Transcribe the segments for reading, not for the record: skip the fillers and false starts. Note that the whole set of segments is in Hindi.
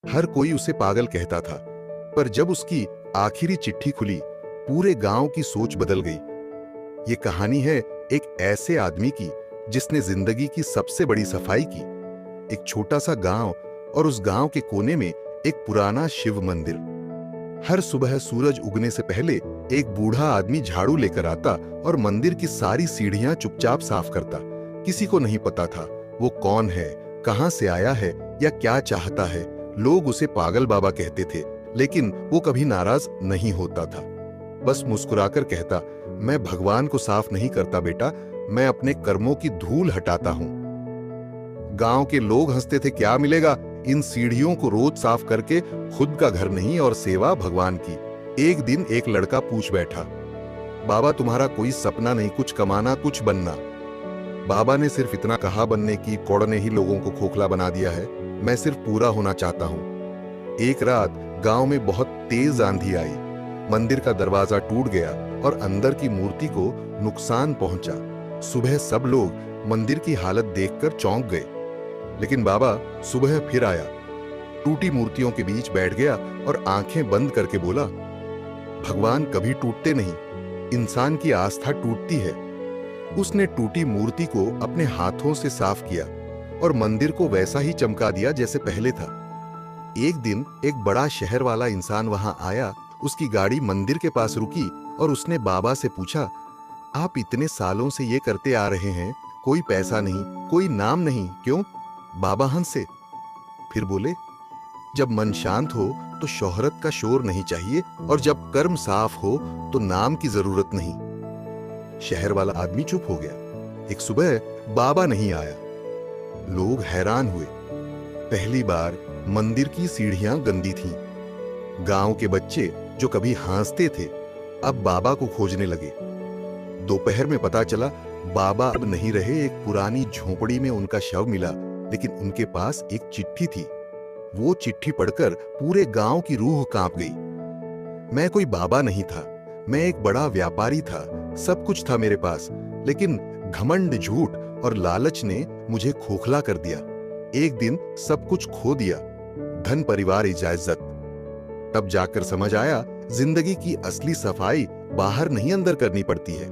हर कोई उसे पागल कहता था, पर जब उसकी आखिरी चिट्ठी खुली, पूरे गांव की सोच बदल गई। ये कहानी है एक ऐसे आदमी की जिसने जिंदगी की सबसे बड़ी सफाई की। एक छोटा सा गांव, और उस गांव के कोने में एक पुराना शिव मंदिर। हर सुबह सूरज उगने से पहले एक बूढ़ा आदमी झाड़ू लेकर आता और मंदिर की सारी सीढ़ियां चुपचाप साफ करता। किसी को नहीं पता था वो कौन है, कहां से आया है या क्या चाहता है। लोग उसे पागल बाबा कहते थे, लेकिन वो कभी नाराज नहीं होता था। बस मुस्कुराकर कहता, मैं भगवान को साफ नहीं करता बेटा, मैं अपने कर्मों की धूल हटाता हूं। गांव के लोग हंसते थे, क्या मिलेगा इन सीढ़ियों को रोज साफ करके, खुद का घर नहीं और सेवा भगवान की। एक दिन एक लड़का पूछ बैठा, बाबा तुम्हारा कोई सपना नहीं, कुछ कमाना कुछ बनना? बाबा ने सिर्फ इतना कहा, बनने की कौड़ ने ही लोगों को खोखला बना दिया है, मैं सिर्फ पूरा होना चाहता हूं। एक रात गांव में बहुत तेज आंधी आई, मंदिर का दरवाजा टूट गया और अंदर की मूर्ति को नुकसान पहुंचा। सुबह सब लोग मंदिर की हालत देखकर चौंक गए, लेकिन बाबा सुबह फिर आया, टूटी मूर्तियों के बीच बैठ गया और आंखें बंद करके बोला, भगवान कभी टूटते नहीं, इंसान की आस्था टूटती है। उसने टूटी मूर्ति को अपने हाथों से साफ किया और मंदिर को वैसा ही चमका दिया जैसे पहले था। एक दिन एक बड़ा शहर वाला इंसान वहां आया, उसकी गाड़ी मंदिर के पास रुकी और उसने बाबा से पूछा, आप इतने सालों से ये करते आ रहे हैं, कोई पैसा नहीं, कोई नाम नहीं, क्यों? बाबा हंसे, फिर बोले, जब मन शांत हो तो शोहरत का शोर नहीं चाहिए, और जब कर्म साफ हो तो नाम की जरूरत नहीं। शहर वाला आदमी चुप हो गया। एक सुबह बाबा नहीं आया। लोग हैरान हुए। पहली बार मंदिर की सीढ़ियां गंदी थीं। गांव के बच्चे जो कभी हंसते थे, अब बाबा को खोजने लगे। दोपहर में पता चला बाबा अब नहीं रहे। एक पुरानी झोपड़ी में उनका शव मिला, लेकिन उनके पास एक चिट्ठी थी। वो चिट्ठी पढ़कर पूरे गांव की रूह कांप गई। मैं कोई बाबा नहीं था, मैं एक बड़ा व्यापारी था, सब कुछ था मेरे पास, लेकिन घमंड, झूठ और लालच ने मुझे खोखला कर दिया। एक दिन सब कुछ खो दिया, धन, परिवार, इज्जत। तब जाकर समझ आया, जिंदगी की असली सफाई बाहर नहीं अंदर करनी पड़ती है।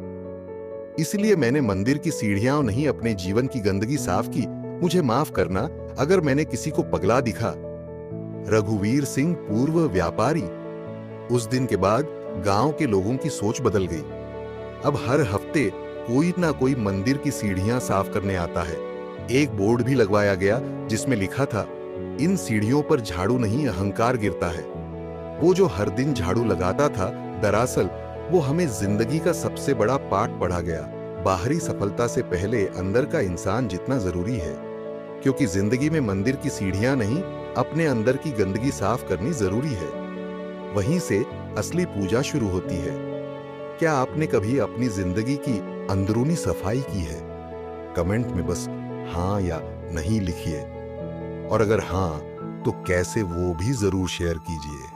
इसलिए मैंने मंदिर की सीढ़ियां नहीं, अपने जीवन की गंदगी साफ की। मुझे माफ करना अगर मैंने किसी को पगला दिखा। रघुवीर सिंह, पूर्व व्यापारी। उस दिन के बाद गांव के लोगों की सोच बदल गई। अब हर हफ्ते कोई ना कोई मंदिर की सीढ़ियां साफ करने आता है। एक बोर्ड भी लगवाया गया जिसमें लिखा था, इन सीढ़ियों पर झाड़ू नहीं, अहंकार गिरता है। वो जो हर दिन झाड़ू लगाता था, दरअसल वो हमें जिंदगी का सबसे बड़ा पाठ पढ़ा गया। बाहरी सफलता से पहले अंदर का इंसान जितना जरूरी है, क्योंकि जिंदगी में मंदिर की सीढ़ियां नहीं, अपने अंदर की गंदगी साफ करनी जरूरी है। वहीं से असली पूजा शुरू होती है। क्या आपने कभी अपनी जिंदगी की अंदरूनी सफाई की है? कमेंट में बस हाँ या नहीं लिखिए, और अगर हाँ तो कैसे, वो भी जरूर शेयर कीजिए।